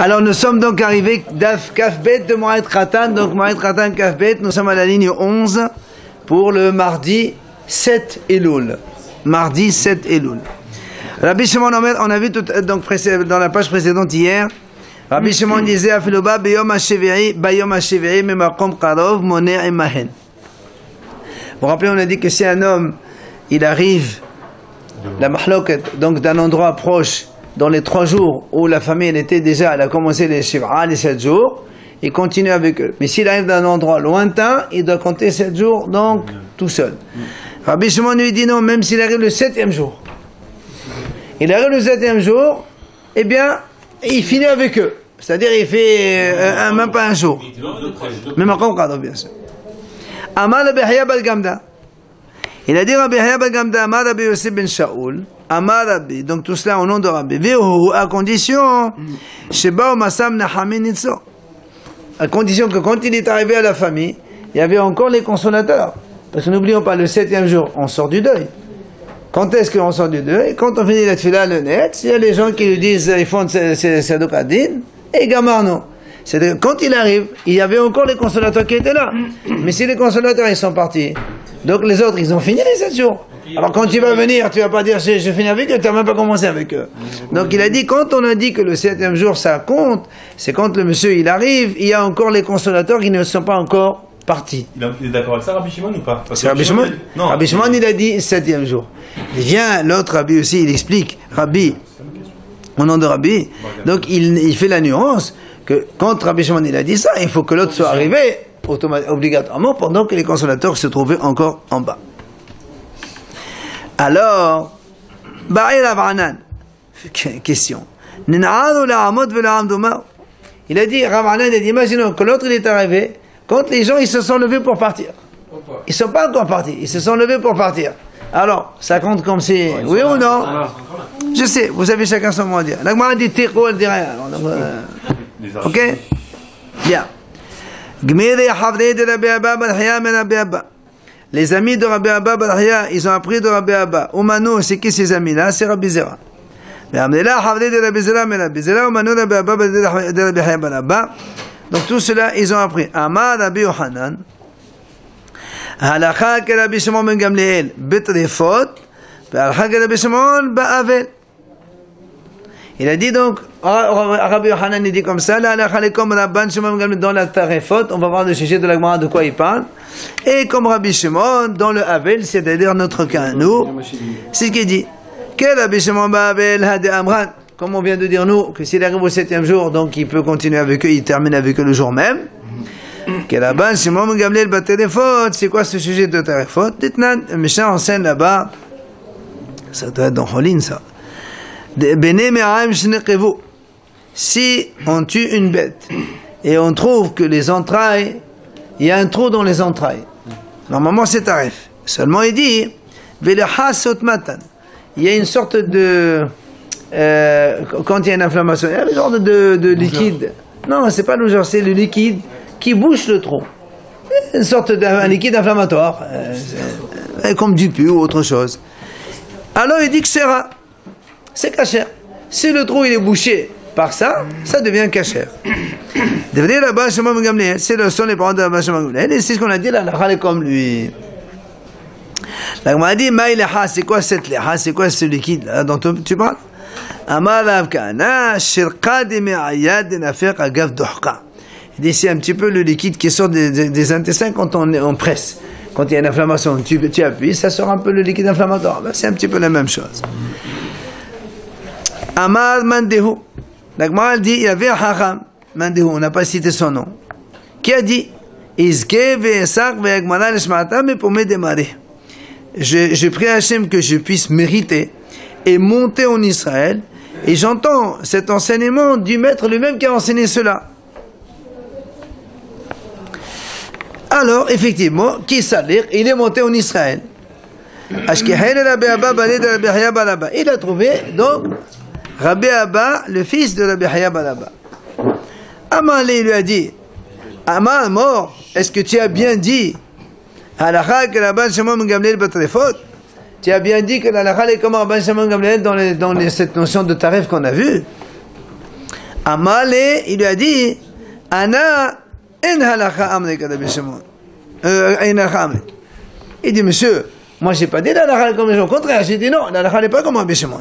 Alors nous sommes donc arrivés Daf Kafbet de Moed Khatan, donc Moed Khatan Kafbet, nous sommes à la ligne 11 pour le mardi 7 Elul. Mardi 7 Elul. Rabbi Shimon Omer, on a vu tout, donc dans la page précédente hier, Rabbi Shimon disait Afiloba Beyom HaShevi'i Bayom HaShevi'i Memakom Karov Moner Emahen. Vous vous rappelez, on a dit que si un homme il arrive la mahloket, donc d'un endroit proche, dans les 3 jours où la famille elle était déjà, elle a commencé les Shiv'a, les 7 jours, il continue avec eux. Mais s'il arrive d'un endroit lointain, il doit compter 7 jours, donc tout seul. Rabbi Shimon lui dit non, même s'il arrive le 7e jour. Il arrive le 7e jour, eh bien, il finit avec eux. C'est-à-dire, il fait même pas un jour. Même encore cadre, bien sûr. Amar Rabbi Yahya ben Gamda. Il a dit Rabbi Yahya ben Gamda, Amar Rabbi Yosef ben Shaoul, Amar Rabbi, donc tout cela au nom de Rabbi, à condition, Sheba Masam Nahamin Nitzo. À condition que quand il est arrivé à la famille, il y avait encore les consolateurs. Parce que n'oublions pas, le 7e jour, on sort du deuil. Quand est-ce qu'on sort du deuil? Quand on finit la tefila, le net, il y a les gens qui lui disent, ils font Sadok Adin, et Gamarno. C'est-à-dire, quand il arrive, il y avait encore les consolateurs qui étaient là. Mais si les consolateurs, ils sont partis, donc les autres, ils ont fini les 7 jours. Alors quand tu vas venir, tu vas pas dire, je finis avec eux, tu n'as même pas commencé avec eux. Donc il a dit, quand on a dit que le 7e jour, ça compte, c'est quand le monsieur, il arrive, il y a encore les consolateurs qui ne sont pas encore partis. Il est d'accord avec ça, Rabbi Shimon, ou pas? C'est Rabbi Shimon. Non, Rabbi Shimon, il a dit 7e jour. Il vient, l'autre Rabbi aussi, il explique, Rabbi, au nom de Rabbi, donc il fait la nuance, que quand Rabbi Shimon, il a dit ça, il faut que l'autre soit arrivé, obligatoirement, pendant que les consolateurs se trouvaient encore en bas. Alors, Ba'ir Rav-Anan, question. Il a dit, Rav-Anan, il a dit, imaginons que l'autre, il est arrivé, quand les gens, ils se sont levés pour partir. Ils ne sont pas encore partis, ils se sont levés pour partir. Alors, ça compte comme si, oui ou non? Je sais, vous avez chacun son mot à dire. La Gemara dit, Tiqo, elle dit rien. Ok? Bien. Les amis de Rabbi Abba Barhia, ils ont appris de Rabbi Abba. Umano, c'est qui ces amis-là? C'est Rabbi Zera. Donc tout cela, ils ont appris. Amar Rabbi Yohanan, Halakha ke Rabbi Shimon ben Gamliel, betrefot, Halakha ke Rabbi Shimon ba'avel. Il a dit donc, Rabbi Yohanan, il dit comme ça, là, comme Rabban Shimon ben Gamliel dans la tarefot, on va voir le sujet de la Gemara de quoi il parle, et comme Rabbi Shimon dans le Havel, c'est-à-dire notre cas, nous, c'est ce qu'il dit. Que Rabbi Shimon ba'avel hade amran, comme on vient de dire nous, que s'il arrive au 7e jour, donc il peut continuer avec eux, il termine avec eux le jour même. Que là-bas, Shimon ben Gamliel baterefot, c'est quoi ce sujet de tarefot? Ditnan, le méchant enseigne là-bas, ça doit être dans Holin, ça. Si on tue une bête et on trouve que les entrailles, il y a un trou dans les entrailles, normalement c'est tarif. Seulement il dit, il y a une sorte de quand il y a une inflammation, il y a une sorte de liquide. Non, c'est pas le genre, c'est le liquide qui bouche le trou. Une sorte d'un liquide inflammatoire, comme du pu ou autre chose. Alors il dit que c'est kasher. Si le trou il est bouché par ça, ça devient kasher. Devenir là-bas, c'est sont les parents de Rabbi Shimon ben Gamliel, et c'est ce qu'on a dit là, la est comme lui. La Gemara dit, c'est quoi cette leha, c'est quoi ce liquide là dont tu parles? Amar Rav Kahana, shirqa de me'ayad nafeq agav dohqa. Il dit, c'est un petit peu le liquide qui sort des intestins quand on presse. Quand il y a une inflammation, tu appuies, ça sort un peu le liquide inflammatoire. Ben, c'est un petit peu la même chose. Amar Mandehu. La Gemara dit, il y avait un haram, Mandehu, on n'a pas cité son nom, qui a dit, Izke ve'esak ve'agmana l'eshmata me pour me démarrer. Je prie à Hachem que je puisse mériter et monter en Israël, et j'entends cet enseignement du maître lui-même qui a enseigné cela. Alors, effectivement, qui s'allait, il est monté en Israël. Il a trouvé, donc, Rabbi Abba, le fils de Rabbi Yahya ben Abba. Amar lui a dit, Amar mort, est-ce que tu as bien dit, Halakha que Rabban Shimon ben Gamliel batrefot? Tu as bien dit que la halakha est comme Rabban Shimon ben Gamliel dans cette notion de tarif qu'on a vue. Amale, il lui a dit, Ana en halacha amle que Rabbi Shimon. Il dit, monsieur, moi j'ai pas dit la halakha comme Rabbi Shimon. Au contraire, j'ai dit non, la halakha n'est pas comme Rabbi Shimon.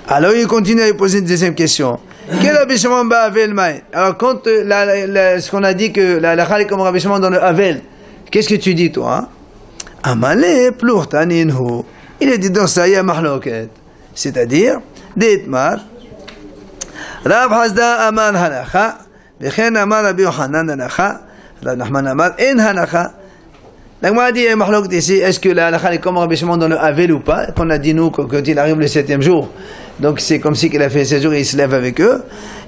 Alors il continue à lui poser une deuxième question. Quel Rabbi Shimon ba Avel Maï? Alors quand ce qu'on a dit que la halakha est comme Rabbi Shimon dans le Avel, qu'est-ce que tu dis toi? Amale plurtaninhu. Il a dit dans ça, il y a mahloket. C'est-à-dire, d'Itmar, Rav Hasda Amar halakha, Bechen Amar Rabbi Yochanan halakha, Rav Nachman Amar en halakha. La Gemara dit, il y a mahloket ici, est-ce que la halakha est comme Rabbi Shimon dans le Avel ou pas? Qu'on a dit nous, quand il arrive le 7e jour. Donc c'est comme si qu'il a fait 7 jours et il se lève avec eux.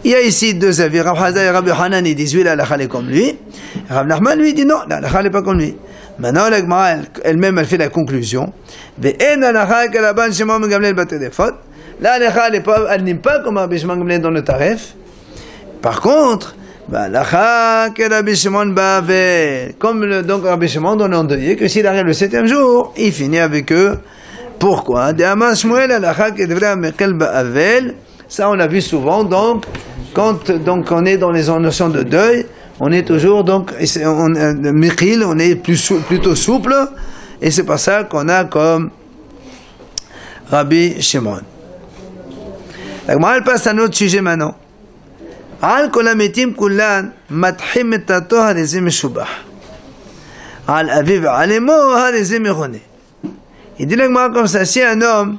Il y a ici deux avis. Rav Hasda et Rabbi Yochanan, ils disent oui, la halakha est comme lui. Rav Nachman lui dit non, la halakha n'est pas comme lui. Maintenant, la Gemara elle-même, elle fait la conclusion. La halakha, elle n'est pas comme Rabbi Shimon Gamliel dans le Taref. Par contre, comme donc Rabbi Shimon dans l'endeuillé, que s'il arrive le 7e jour, il finit avec eux. Pourquoi? Ça, on l'a vu souvent. Donc, quand on est dans les notions de deuil, on est toujours donc Mikhil, on est plutôt souple, et c'est pas ça qu'on a comme Rabbi Shimon. La Gemara passe à un autre sujet maintenant. Al kol hametim kulan matchim et tato harizim meshubah. Al aviv alemo harizim mechone. Il dit la Gemara comme ça, si un homme,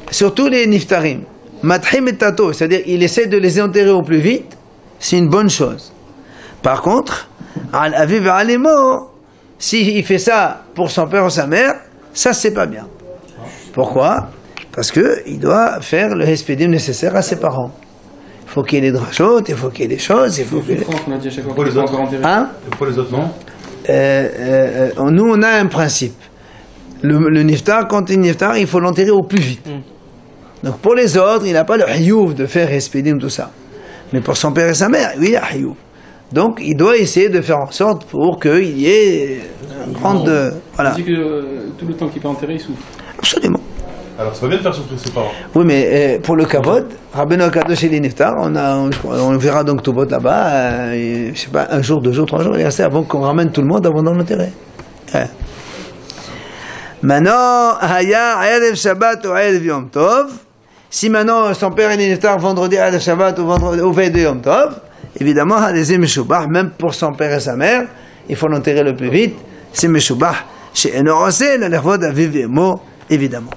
surtout les niftarim, matchim et tato, c'est-à-dire il essaie de les enterrer au plus vite, c'est une bonne chose. Par contre, al aviv alemo, s'il fait ça pour son père ou sa mère, ça c'est pas bien. Pourquoi? Parce qu'il doit faire le hespédim nécessaire à ses parents. Il faut qu'il y ait des drachot, il faut qu'il y ait des choses, il faut qu'il y ait... Pour les autres, hein? Pour les autres, non? Nous, on a un principe. Le niftar, quand il est niftar, il faut l'enterrer au plus vite. Donc pour les autres, il n'a pas le hiyuv de faire hespédim, tout ça. Mais pour son père et sa mère, oui, il a hiyuv. Donc il doit essayer de faire en sorte pour qu'il y ait une grande... voilà. Il dit que tout le temps qu'il peut enterrer, il souffre. Absolument. Alors c'est pas bien de faire souffrir ses parents. Oui, mais pour le kavod, Rabbeinu Kadosh et les niftar, on verra donc tout bot là-bas, je sais pas, un jour, 2 jours, 3 jours, il est assez avant qu'on ramène tout le monde avant d'en enterrer. Ouais. Maintenant, Haya, Erev Shabbat ou Erev Yom Tov, si maintenant son père est niftar vendredi Erev Shabbat ou veille de Yom Tov, évidemment, Harizim Meshubah, même pour son père et sa mère, il faut l'enterrer le plus vite, c'est Meshubah, chez Enorosé, le Lervod Aviv Emo, évidemment.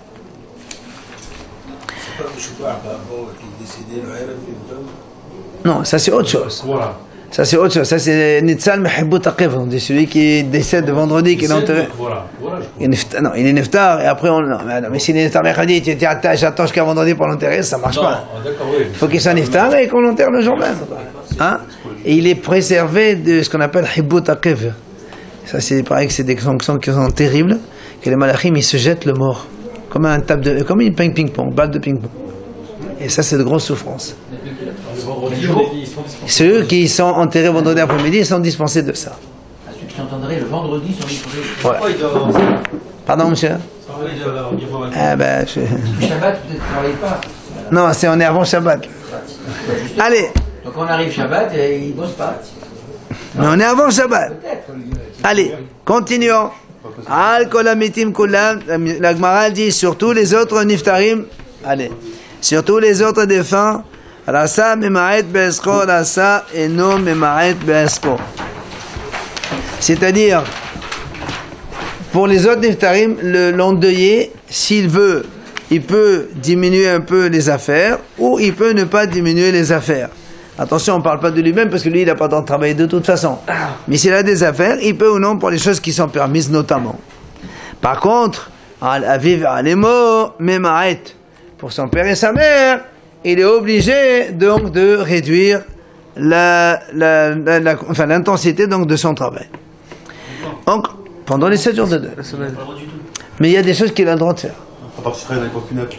Non, ça c'est autre chose. Voilà. Ça c'est autre chose. Ça c'est Nitzal Mehibut Akev. On dit celui qui décède vendredi, qui est enterré. Voilà. Non, il est neftar et après on. Non, mais s'il est neftar mercredi, tu dis j'attends jusqu'à vendredi pour l'enterrer, ça marche pas. Il faut qu'il soit neftar et qu'on l'enterre le jour même. Hein? Et il est préservé de ce qu'on appelle Hibut Akev. Ça c'est pareil que c'est des sanctions qui sont terribles, que les malachim ils se jettent le mort. Comme comme une ping-pong, balle de ping-pong. Et ça, c'est de grosses souffrances. Ceux qui sont enterrés vendredi après-midi, ils sont dispensés de ça. Ceux qui sont enterrés le vendredi sont dispensés. Ouais. Pardon, monsieur? Ah ben, Le Shabbat, peut-être ne travaille pas. Non, on est avant Shabbat. Allez. Donc on arrive Shabbat et ils ne bossent pas. Mais on est avant Shabbat. Allez, continuons. Al kol hametim kulam, la Gemara dit surtout les autres niftarim. Allez, surtout les autres défunts. Rasa memaet be'esko, rasa eno memaet be'esko. C'est-à-dire, pour les autres niftarim, l'endeuillé, s'il veut, il peut diminuer un peu les affaires, ou il peut ne pas diminuer les affaires. Attention, on ne parle pas de lui-même parce que lui, il n'a pas le temps de travailler de toute façon. Mais s'il a des affaires, il peut ou non pour les choses qui sont permises notamment. Par contre, Al-Aviv Alemo, Memaet, pour son père et sa mère, il est obligé donc de réduire l'intensité donc de son travail. Donc, pendant les 7 jours de deuil. Mais il y a des choses qu'il a le droit de faire. À part s'il travaille avec le funèbre.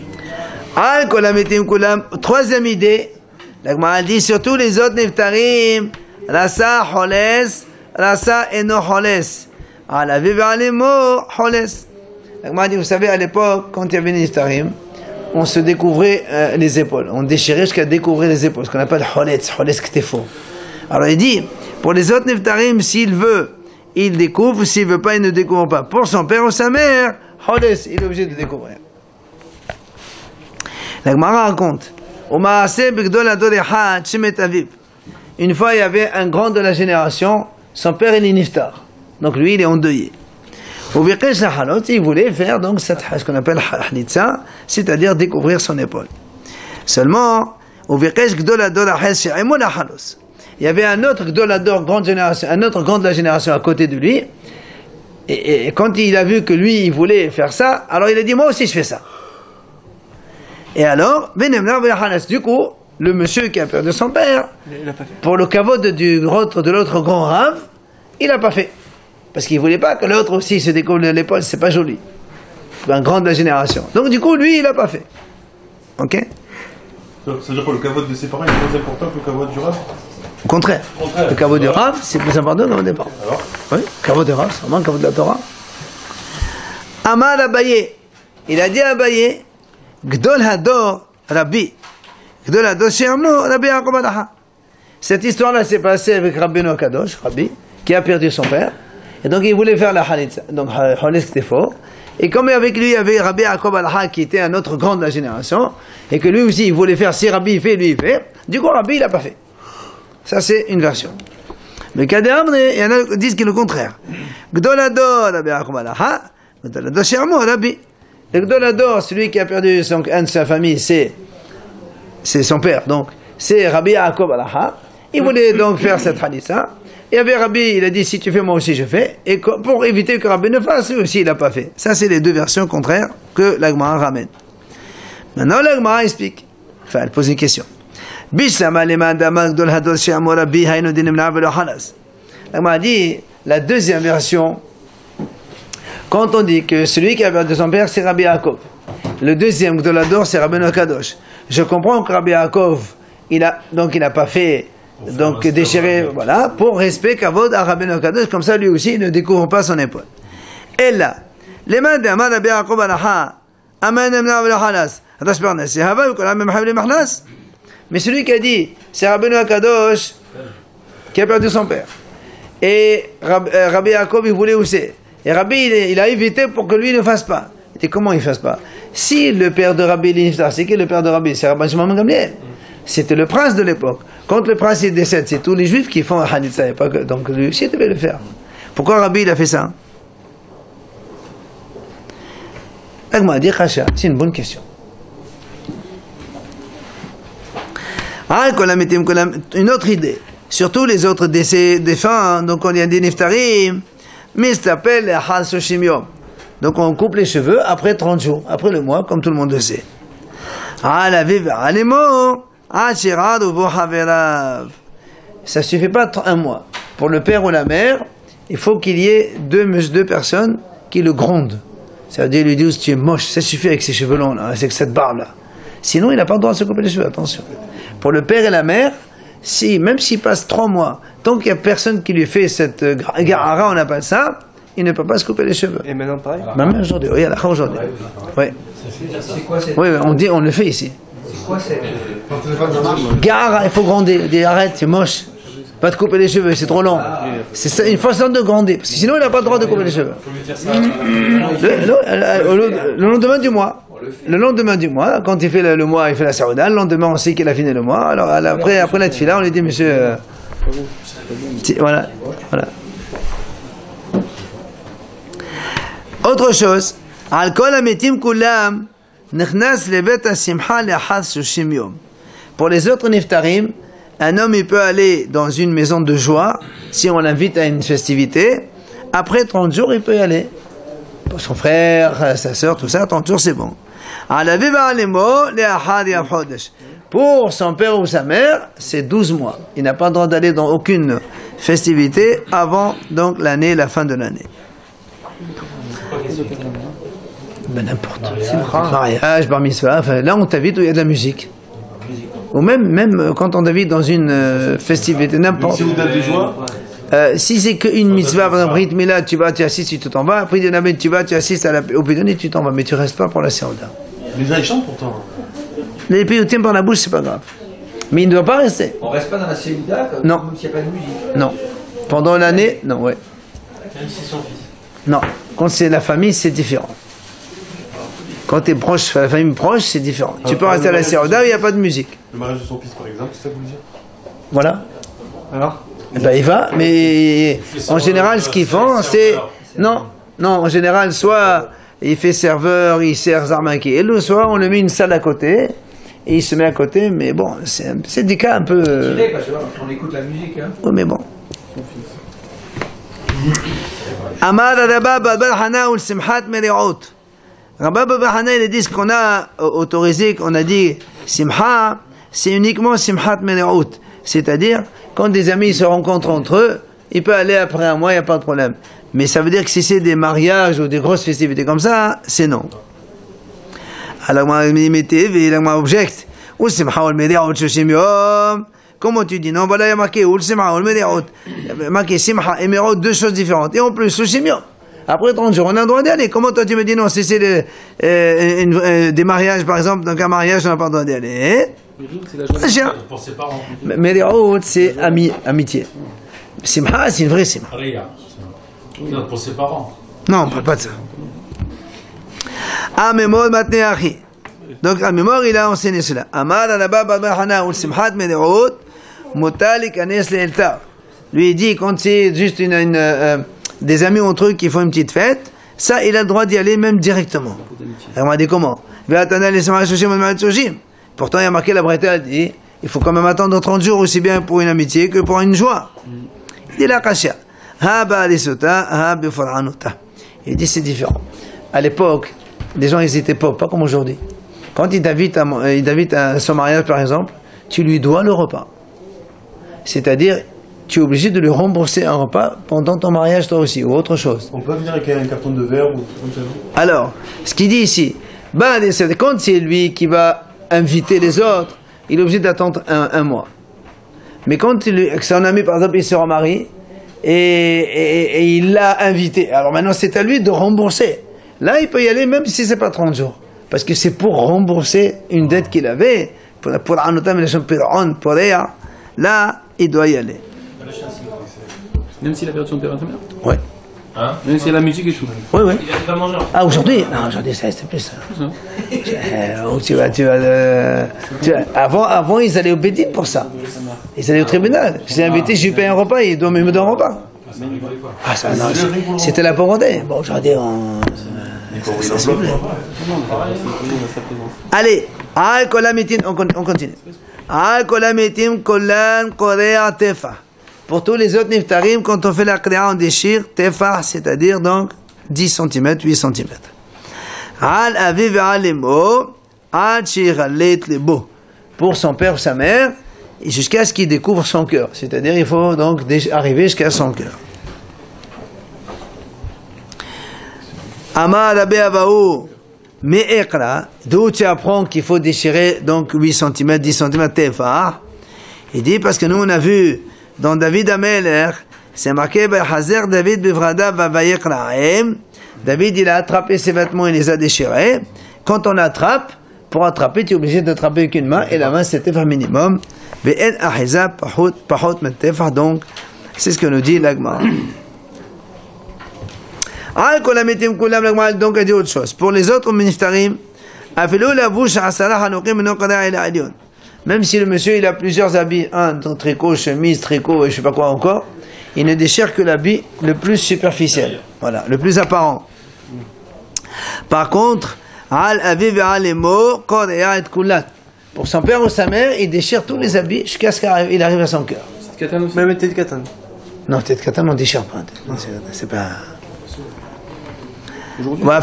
Al-Kol hametim kulam, troisième idée. La Gemara dit surtout les autres neftarim, rasa holes, rasa eno holes. Al aviv alemo holes. La Gemara dit, vous savez, à l'époque, quand il y avait les neftarim, on se découvrait les épaules. On déchirait jusqu'à découvrir les épaules, ce qu'on appelle holetz ktefo. Alors il dit, pour les autres neftarim, s'il veut, il découvre, s'il veut pas, il ne découvre pas. Pour son père ou sa mère, holetz, il est obligé de découvrir. La Gemara raconte, une fois, il y avait un grand de la génération, son père il est niftar. Donc lui, il est endeuillé. Il voulait faire donc ce qu'on appelle hlitza, c'est-à-dire découvrir son épaule. Seulement, il y avait un autre gdolador, grande génération, un autre grand de la génération à côté de lui. Et quand il a vu que lui, il voulait faire ça, alors il a dit, moi aussi je fais ça. Et alors, du coup, le monsieur qui a perdu son père, pour le kavod de l'autre grand rave, il n'a pas fait. Parce qu'il ne voulait pas que l'autre aussi se découvre l'épaule, c'est pas joli. Un grand de la génération. Donc du coup, lui, il n'a pas fait. Ok? C'est-à-dire que le kavod de ses parents est plus important que le kavod du rave? Au contraire. Le kavod du rave, c'est plus important que le départ. Alors? Oui, kavod du rave, c'est vraiment le kavod de la Torah. Amar Abaye, il a dit à Abaye, Gdol Hador Rabbi, Gdol Hador She'amo Rabbi Yaakov Alaha. Cette histoire-là s'est passée avec Rabbeinu Kadosh, Rabbi, qui a perdu son père. Et donc il voulait faire la Halitza. Donc Halitza c'était faux. Et comme avec lui il y avait Rabbi Yaakov Alaha qui était un autre grand de la génération, et que lui aussi il voulait faire, si Rabbi il fait, lui il fait. Du coup Rabbi il n'a pas fait. Ça c'est une version. Mais Kadéamne, il y en a qui disent qu'il est le contraire. Gdolador Rabbi Yaakov Alaha, Gdolador She'amo Rabbi. Le Gdolador, celui qui a perdu un de sa famille, c'est son père. Donc c'est Rabbi Yaakov Alaha. Il voulait donc faire cette Halitza. Et avec Rabbi, il a dit, si tu fais, moi aussi je fais. Et pour éviter que Rabbi ne fasse, lui aussi il n'a pas fait. Ça, c'est les deux versions contraires que la Gemara ramène. Maintenant, la Gemara explique. Enfin, elle pose une question. La Gemara dit, la deuxième version, quand on dit que celui qui a perdu son père, c'est Rabbi Yaakov. Le deuxième Gdolador, c'est Rabbeinu Kadosh. Je comprends que Rabbi Yaakov, il n'a pas fait... Donc déchirer, voilà, pour respect kavod à Rabbeinu Kadosh, comme ça lui aussi il ne découvre pas son épaule. Et là, les mains de Amad Rabbi Yaakov Alaha, Amen Emna V'Lachalas, Hadash Barnes, c'est Hava, V'Kolam Memhavli Mahlas. Mais celui qui a dit, c'est Rabbeinu Kadosh qui a perdu son père. Et Rabbi Yaakov il voulait aussi. Et Rabbi il a évité pour que lui ne fasse pas. Et comment il ne fasse pas? Si le père de Rabbi Niftar, c'est qui le père de Rabbi? C'est Rabbi Shimon ben Gamliel. C'était le prince de l'époque. Quand le prince il décède, c'est tous les juifs qui font un Hanitza. Donc lui aussi devait le faire. Pourquoi Rabbi il a fait ça? C'est une bonne question. Une autre idée. Surtout les autres défunts, donc on y a des niftarim, mais ça s'appelle Hal Soshim Yom. Donc on coupe les cheveux après 30 jours, après le mois, comme tout le monde le sait. Ça suffit pas un mois. Pour le père ou la mère, il faut qu'il y ait deux personnes qui le grondent. C'est-à-dire lui disent tu es moche, ça suffit avec ces cheveux longs là, avec cette barbe là. Sinon il n'a pas le droit de se couper les cheveux, attention. Pour le père et la mère, même s'il passe 3 mois, tant qu'il n'y a personne qui lui fait cette garara, on appelle ça, il ne peut pas se couper les cheveux. Et maintenant pareil? Même aujourd'hui, oui, aujourd'hui. Oui. C'est quoi cette... Oui, on le fait ici. C'est quoi cette... Garara, il faut gronder. Il dit arrête, c'est moche. Pas de couper les cheveux, c'est trop long. C'est ça, une façon de gronder. Parce que sinon, il n'a pas le droit de couper les cheveux. Le lendemain du mois. Le lendemain du mois, quand il fait le mois, il fait la saouda. Le lendemain, on sait qu'il a fini le mois. Alors après la tefila, on lui dit monsieur. Voilà. Autre chose. Al kol hametim kulam nechnas levet hasimcha le'achaz 30 yom. Pour les autres niftarim, un homme il peut aller dans une maison de joie si on l'invite à une festivité. Après 30 jours, il peut y aller. Pour son frère, sa soeur, tout ça, 30 jours c'est bon. Pour son père ou sa mère, c'est 12 mois. Il n'a pas le droit d'aller dans aucune festivité avant donc l'année, la fin de l'année. Ben n'importe. Mariage, bar mitzvah, enfin, là on t'invite où il y a de la musique. Ou même quand on t'invite dans une festivité, n'importe. Si vous date de joie, si c'est qu'une mitzvah, par exemple, Brit Mila, tu vas, tu assistes, tu t'en vas. Après, tu vas, tu assistes au Pédoni, tu t'en vas. Mais tu restes pas pour la Séouda. Les gens ils chantent pourtant. Les piyoutim par la bouche, c'est pas grave. Mais il ne doit pas rester. On reste pas dans la Séouda Non. même s'il n'y a pas de musique. Non. Pendant l'année, non, ouais. Même si son fils. Non. Quand c'est la famille, c'est différent. Quand tu es proche, la famille proche, c'est différent. Tu peux rester à la Séouda où il n'y a pas de musique. Le mariage de son fils par exemple, c'est ça que vous voulez dire? Voilà. Alors Eh ben, il va, mais en général, ce qu'ils font, c'est... Non, non, en général, soit il fait serveur, il sert Zarmaki, ou soit on lui met une salle à côté, et il se met à côté, mais bon, c'est des cas un peu... Tiré, parce qu'on écoute la musique. Hein. Oui, mais bon. Amar Rabba Baba Hana ou Simhat Meri'ot. Rabba Baba Hana, il dit ce qu'on a autorisé, qu'on a dit Simha, c'est uniquement Simhat Meri'ot. C'est-à-dire, quand des amis se rencontrent entre eux, il peut aller après un mois, il n'y a pas de problème. Mais ça veut dire que si c'est des mariages ou des grosses festivités comme ça, c'est non. Alors, moi, il objecte. Ou Simha ou Meri'ot Shoshim Yom. Comment tu dis? Non, voilà, il y a marqué ou Simha ou Meri'ot. Marqué Simha et Meri'ot, deux choses différentes. Et en plus, Shoshim Yom. Après 30 jours, on a le droit d'y aller. Comment toi tu me dis non? Si c'est des mariages, par exemple, donc un mariage, on n'a pas le droit d'y aller. C'est la journée Pour ses parents. Meri'ot, c'est amitié. Simha, c'est une vraie Simha. Ria. Non, pour ses parents. Non, on ne parle pas de ça. Amemod matneachi. Donc, Amemod, il a enseigné cela. Amar alaba babahana ou simhat meri'ot, motalik anes le'eltar. Lui, il dit, quand c'est juste des amis entre eux qui font une petite fête, ça, il a le droit d'y aller même directement. Alors, on m'a dit comment? Pourtant, il y a marqué la Breta, il dit, il faut quand même attendre 30 jours aussi bien pour une amitié que pour une joie. Il dit la kasha. Il dit c'est différent. À l'époque, les gens ils étaient pauvres, pas comme aujourd'hui. Quand il t'invite à son mariage par exemple, tu lui dois le repas. C'est-à-dire, tu es obligé de lui rembourser un repas pendant ton mariage toi aussi, ou autre chose. On peut venir avec un carton de verre ou comme ça. Alors, ce qu'il dit ici, quand c'est lui qui va inviter les autres, il est obligé d'attendre un mois. Mais quand son ami par exemple il se remarie, et il l'a invité. Alors maintenant, c'est à lui de rembourser. Là, il peut y aller même si c'est pas 30 jours. Parce que c'est pour rembourser une dette qu'il avait. Là, il doit y aller. Même s'il a perdu son père et sa mère. Oui. Hein? Même s'il y a la musique et tout. Oui, oui. Il va manger. Ah, aujourd'hui? Non, aujourd'hui, ça c'est plus ça. Avant, ils allaient au Bédine pour ça. Ils allaient au tribunal. Je l'ai invité, je lui paye un repas, il me donne un repas. Ah, ça, non, c'était la pauvreté. Bon, aujourd'hui, ça se plaît. Allez, on continue. Pour tous les autres niftarim, quand on fait la kriya, on déchire tefa, c'est-à-dire donc 10 cm, 8 cm. Al aviv al emo, al shiralet lebo. Pour son père ou sa mère, jusqu'à ce qu'il découvre son cœur. C'est-à-dire, il faut donc arriver jusqu'à son cœur. Amar Rabbi Abaou, me'ekra, d'où tu apprends qu'il faut déchirer donc 8 cm, 10 cm tefa. Il dit, parce que nous on a vu dans David Ameler, c'est marqué Hazer David Bevrada Vavayekraim. David il a attrapé ses vêtements et les a déchirés. Quand on attrape, pour attraper, tu es obligé d'attraper avec une main et la main c'est tefah minimum. Ve'en ahiza pahot men tefah, donc c'est ce que nous dit l'Agma. Al kolamitim kulam l'Agma donc a dit autre chose. Pour les autres miniftarim, afilu lavush asara hanukim meno qada ila alion. Même si le monsieur il a plusieurs habits, tricot, chemise, tricot et je sais pas quoi encore, il ne déchire que l'habit le plus superficiel, voilà, le plus apparent. Par contre, al aviv al emo qadaya et kulat. Pour son père ou sa mère, il déchire tous les habits jusqu'à ce qu'il arrive à son cœur. Petite katane aussi. Même tête katane. Non, tête katane on déchire pas. Non, c'est pas. Aujourd'hui, On va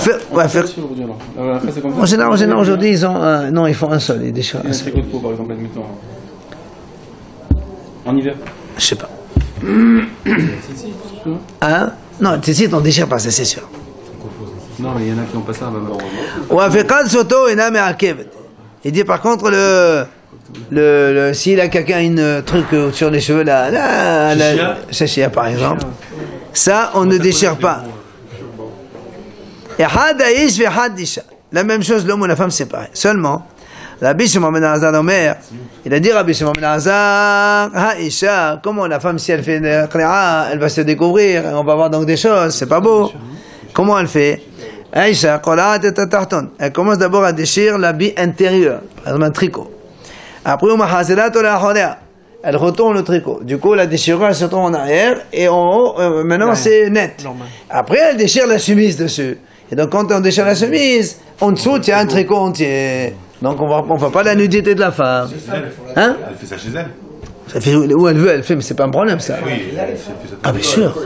faire. aujourd'hui, alors. Après, c'est comme ça. En général, aujourd'hui, ils ont non, ils font un seul, ils déchirent un Un seul. tricot de peau, par exemple, admettons. En hiver. Je sais pas. Si, Hein? Non, ici, on déchire pas, ça c'est sûr. non, mais il y en a qui n'ont pas ça. Il dit par contre s'il a quelqu'un un truc sur les cheveux la chachia par exemple, ça on ne déchire pas. la même chose, l'homme ou la femme séparés. Seulement, Rabbi Shimon ben Elazar Omer, il a dit Rabbi Shimon ben Elazar, Isha, comment la femme, si elle fait une qira'a, elle va se découvrir, on va voir donc des choses, c'est pas beau. Comment elle fait? Aïcha, elle commence d'abord à déchirer l'habit intérieur, par exemple un tricot. Après, elle retourne le tricot. Du coup, la déchirure, elle se tourne en arrière, et en haut, maintenant c'est net. Après, elle déchire la chemise dessus. Et donc, quand on déchire la chemise, en dessous, il y a un tricot entier. Donc, on ne voit pas la nudité de la femme. Hein? Elle fait ça chez elle. Ça fait où elle veut, elle fait, mais c'est pas un problème ça. Oui, elle fait ça. Ah, bien sûr.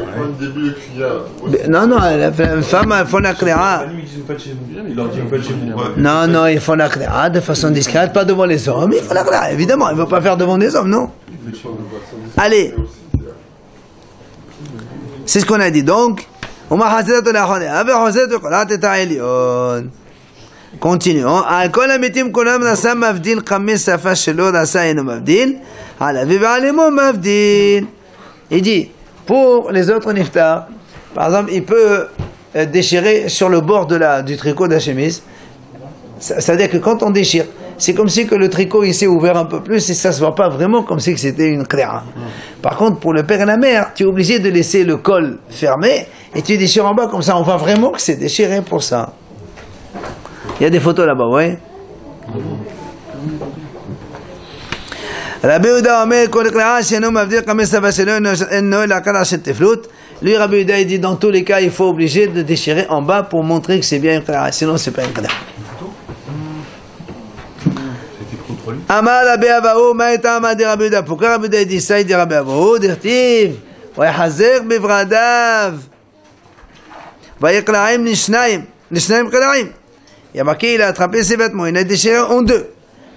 Non, non, la femme, elle fait la qira'a. Ils disent vous faites chez vous. Ils leur disent vous faites chez vous. Non, non, ils font la qira'a de façon discrète, pas devant les hommes. Ils font la qira'a, évidemment, ils ne vont pas faire devant les hommes, non. Allez. C'est ce qu'on a dit. Donc, continuons. Il dit, pour les autres niftar, par exemple, il peut déchirer sur le bord du tricot de la chemise. C'est-à-dire que quand on déchire, c'est comme si que le tricot il s'est ouvert un peu plus et ça se voit pas vraiment comme si que c'était une qira'a. Par contre, pour le père et la mère, tu es obligé de laisser le col fermé et tu déchires en bas, comme ça on voit vraiment que c'est déchiré pour ça. Il y a des photos là-bas, ouais. Rabbi Yehuda Omer, kol qira'a she'eno mavdil qamis sava shelo eno ela qira'a shel tiflut. Lui, Rabbi Yehuda, il dit dans tous les cas, il faut obliger de déchirer en bas pour montrer que c'est bien une qira'a, sinon c'est pas une qira'a. Amar Rabbi Abahu, ma etam adi Rabbi Yehuda. Pourquoi Rabbi Yehuda dit ça? Il dit Rabbi Abahu, dirtiv, vayachazek bevradav, vayiqla'im nishnayim qira'im. Il y a marqué, il a attrapé ses vêtements, il a déchiré en deux.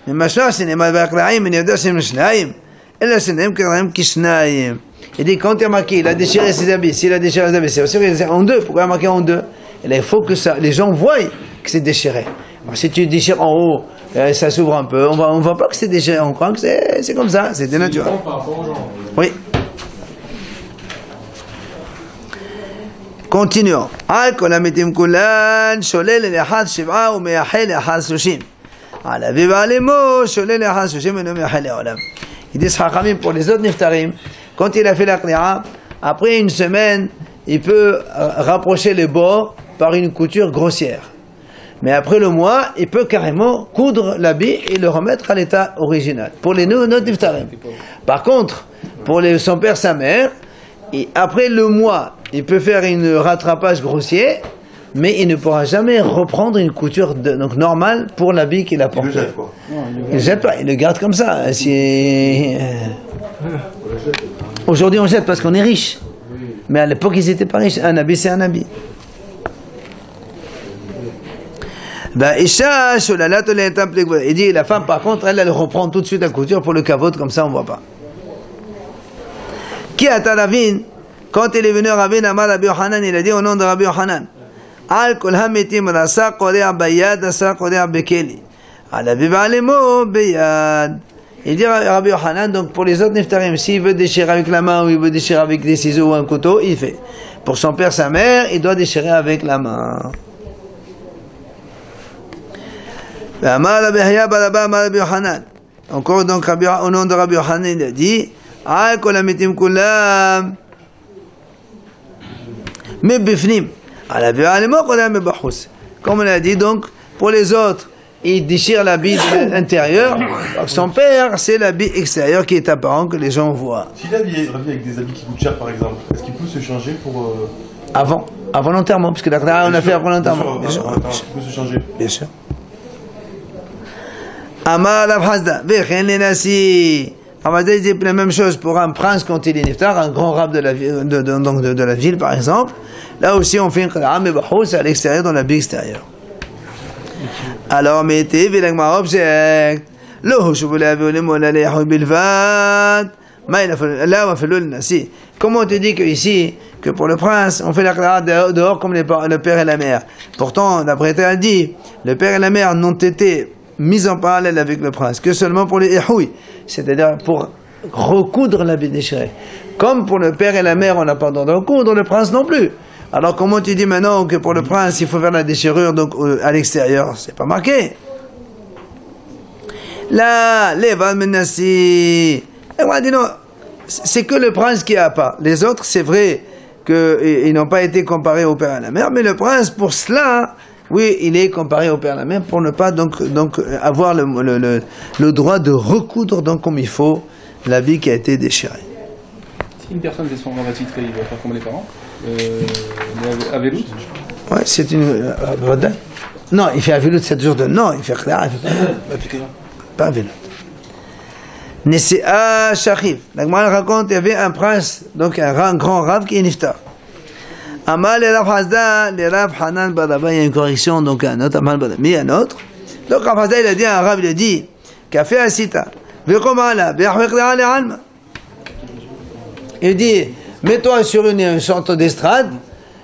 Mais machin, c'est les vayiqla'im, il y a deux, c'est nishnayim. Et là, c'est les qira'im kishnayim. Il dit, quand il a marqué, il a déchiré ses habits, s'il a déchiré ses habits, c'est aussi qu'il a déchiré en deux. Pourquoi il a marqué en deux? Et là, il faut que les gens voient que c'est déchiré. Alors, si tu déchires en haut, ça s'ouvre un peu, on voit pas que c'est déchiré, on croit que c'est comme ça, c'est naturel. Oui. Continuons. Al-Kol Amitim Kulan, Sholel el-Echad Shiv'a ou Me'achel el-Echad Sushim. Al-Aviv Alemo, Sholel el-Echad Sushim et Me'achel el-Olam. Il dit Chachamim pour les autres niftarim, quand il a fait la qira'a, après une semaine, il peut rapprocher les bords par une couture grossière. Mais après le mois, il peut carrément coudre l'habit et le remettre à l'état original. Pour les notre niftarim. Par contre, pour son père, sa mère, après le mois, il peut faire un rattrapage grossier, mais il ne pourra jamais reprendre une couture donc normale pour l'habit qu'il a porté. Il le jette, quoi. Il le jette pas, il le garde comme ça. Aujourd'hui, on jette parce qu'on est riche. Mais à l'époque, ils n'étaient pas riches. Un habit, c'est un habit. Il dit, la femme, par contre, elle reprend tout de suite la couture pour le kavod, comme ça, on ne voit pas. Qui a Taravin, quand il est venu à Rabbi Amar Rabbi Yochanan, il a dit au nom de Rabbi Yochanan, Al kol hamitim rasa korea bayad, rasa korea bekeli. Al aviv alemo bayad. Il dit à Rabbi Yochanan, donc pour les autres niftarim, s'il veut déchirer avec la main ou il veut déchirer avec des ciseaux ou un couteau, il fait. Pour son père, sa mère, il doit déchirer avec la main. Amar Rabbi Yahya Baraba Amar Rabbi Yochanan. Encore donc au nom de Rabbi Yochanan, il a dit, Al kol hamitim kulam. Mais bifnim. Comme on a dit, donc, pour les autres, il déchire l'habit intérieur. Son père, c'est l'habit extérieur qui est apparent, que les gens voient. S'il est habillé avec des habits qui coûtent cher, par exemple, est-ce qu'il peut se changer pour... Avant l'enterrement, parce que la qira'a, on a fait avant l'enterrement. Bien sûr. Il peut se changer. Bien sûr. Amar Rav Hasda, Vechen Lenasi. Rav Hasda dit la même chose pour un prince quand il est niftar, un grand rab de la ville, par exemple. Là aussi, on fait une qira'a, mais c'est à l'extérieur, dans l'habit extérieur. Alors, mettez, Vilagma object. Comment on te dit que ici, que pour le prince, on fait la qira'a dehors comme le père et la mère. Pourtant, d'après elle dit, le père et la mère n'ont été mis en parallèle avec le prince que seulement pour les éhouilles, c'est-à-dire pour recoudre l'habit déchiré. Comme pour le père et la mère, on n'a pas le droit de recoudre, le prince non plus. Alors comment tu dis maintenant que pour le prince, il faut faire la déchirure donc à l'extérieur? C'est pas marqué. Là, les Valmenassi. Et moi, dit non, c'est que le prince qui a pas. Les autres, c'est vrai qu'ils n'ont pas été comparés au père et à la mère, mais le prince, pour cela, oui, il est comparé au père et à la mère pour ne pas donc avoir le droit de recoudre donc comme il faut l'habit qui a été déchiré. Si une personne descend dans la titre, il va faire comme les parents. Avelout. Ouais, c'est une. Non, il fait Avelout 7 jours de. Non, il fait Khla, il fait pas Avelout. Nesea Shachif. La Gemara raconte il y avait un prince, donc un grand rave qui est niftar. Amal et Rav Hazda, les Rav Hanan Badaba, il y a une correction, donc un autre, Amal Badaba, mais un autre. Donc Rav Hazda, il a dit à un rave, il a dit Café Asita, Vekomala, Be'achwekla le Alma. Il dit mets-toi sur une sorte d'estrade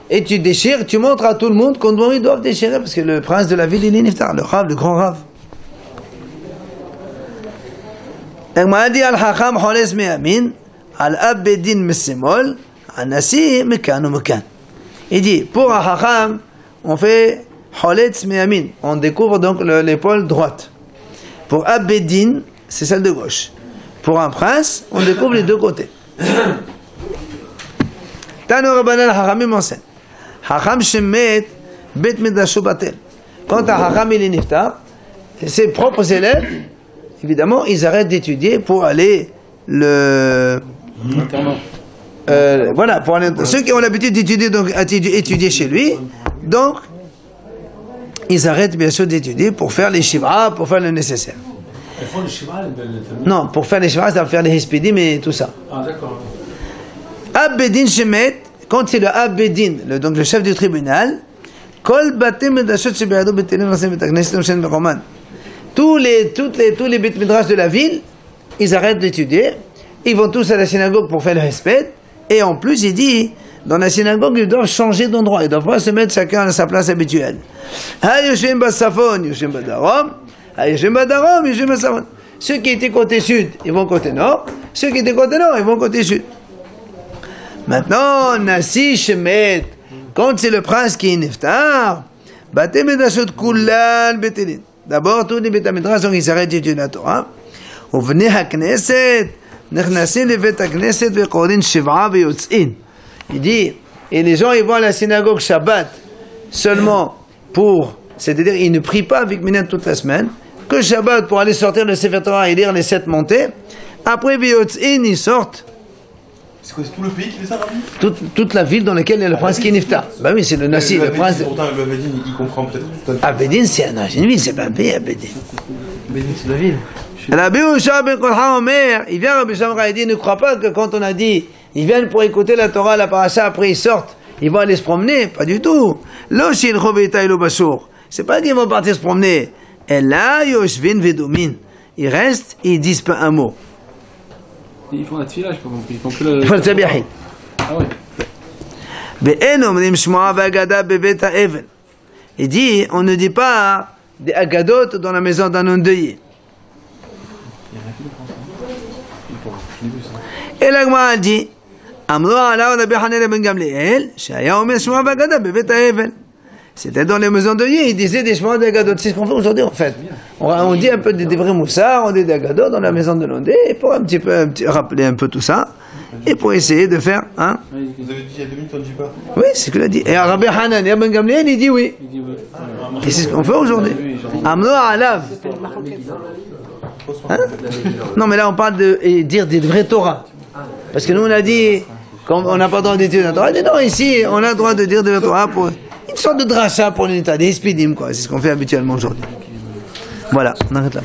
et tu déchires, tu montres à tout le monde qu'on doit déchirer parce que le prince de la ville il est niftar, le rave, le grand rave. Il dit al-Hacham Holes Me'amin, al-Abedin Mesimol, al-Nasi Mekan ou Mekan. Il dit pour un Hacham, on fait Holetz Me'amin, on découvre donc l'épaule droite. Pour Abedin, c'est celle de gauche. Pour un prince, on découvre les deux côtés. Tano Rabbanan Hachamim enseigne. Hacham Shemet Bet Midashu Batel. Quand un Hacham il est niftar, ses propres élèves, évidemment, ils arrêtent d'étudier pour aller voilà, pour aller, ceux qui ont l'habitude d'étudier, donc étudier chez lui, donc ils arrêtent bien sûr d'étudier pour faire les shivra, pour faire le nécessaire. Ils font les shivra, non, pour faire les shivra, ça va faire les hispidim et tout ça. Ah, d'accord. Abedin Shemet, quand c'est le Abedin, donc le chef du tribunal, Kol Batim Medashot Shebeadou Betelin Rasem Betakneset Shen Beroman. Tous les bêtes midrash de la ville, ils arrêtent d'étudier, ils vont tous à la synagogue pour faire le respect, et en plus il dit, dans la synagogue ils doivent changer d'endroit, ils ne doivent pas se mettre chacun à sa place habituelle. Ha-Yoshem Basafon, Yoshem Badarom, Ha-Yoshem Badarom, Yoshem Basafon. Ceux qui étaient côté sud, ils vont côté nord, ceux qui étaient côté nord, ils vont côté sud. Maintenant, Nasi Shemet, quand c'est le prince qui est niftar, Batem Medashot Kulan Betelin. D'abord, tous les Bétamidras, donc ils s'arrêtent d'étudier la Torah. Ou venez à Knesset, Nechnasin le Beta Knesset, Vekorin Shivra, Veyotzin. Il dit, et les gens, ils vont à la synagogue Shabbat seulement pour, c'est-à-dire, ils ne prient pas avec Minyan toute la semaine, que Shabbat pour aller sortir le Sefer Torah et lire les 7 montées. Après Veyotzin, ils sortent. C'est quoi, c'est tout le pays qui fait ça, Rabbi? Toute la ville dans laquelle il y a le prince qui est niftar. Bah oui, c'est le Nasi, le prince. Pourtant, le Abedin, il comprend peut-être tout à fait. Abedin, c'est une ville, c'est pas un pays, Abedin. Abedin, c'est la ville. Rabbi Ushua ben Kolcha Omer, il vient Rabbi Shamra, il dit, ne crois pas que quand on a dit, ils viennent pour écouter la Torah, la paracha, après ils sortent, ils vont aller se promener, pas du tout. Lo shilcho beitay lo bashur. C'est pas qu'ils vont partir se promener. Et là, yoshvin vedomin. Ils restent, ils disent pas un mot. Ils font la tfila, je pas compris. Ils font que le. Ils font le tabiahi. Ah ouais. Be'en omrim shmoa v'agada bebet ha'evel. Il dit, on ne dit pas des agadot dans la maison d'un endeuillé. Et la Gemara dit, Amro ala Rabbi Hanina ben Gamliel, Shaya omer shmoa v'agada bebet ha'evel. C'était dans les maisons d'œillet, ils disaient des chemins d'agadot. C'est ce qu'on fait aujourd'hui en fait. On dit un peu des vrais moussards, on dit des agadot dans la maison de l'ondé, pour un petit peu rappeler un peu tout ça, et pour essayer de faire. Hein. Vous avez dit il y a 2 minutes, on ne dit pas. Oui, c'est ce qu'il a dit. Et Rabbi Hanan et Ben Gamliel, il dit oui. Il dit oui. Et c'est ce qu'on fait aujourd'hui. Amno alav. Hein? Non, mais là on parle de dire des vrais Torah. Parce que nous on a dit, on n'a pas le droit d'étudier la Torah. Non, ici on a le droit de dire de la Torah pour. Une sorte de dracha pour l'État, des hispidim, quoi. C'est ce qu'on fait habituellement aujourd'hui. Voilà, on arrête là.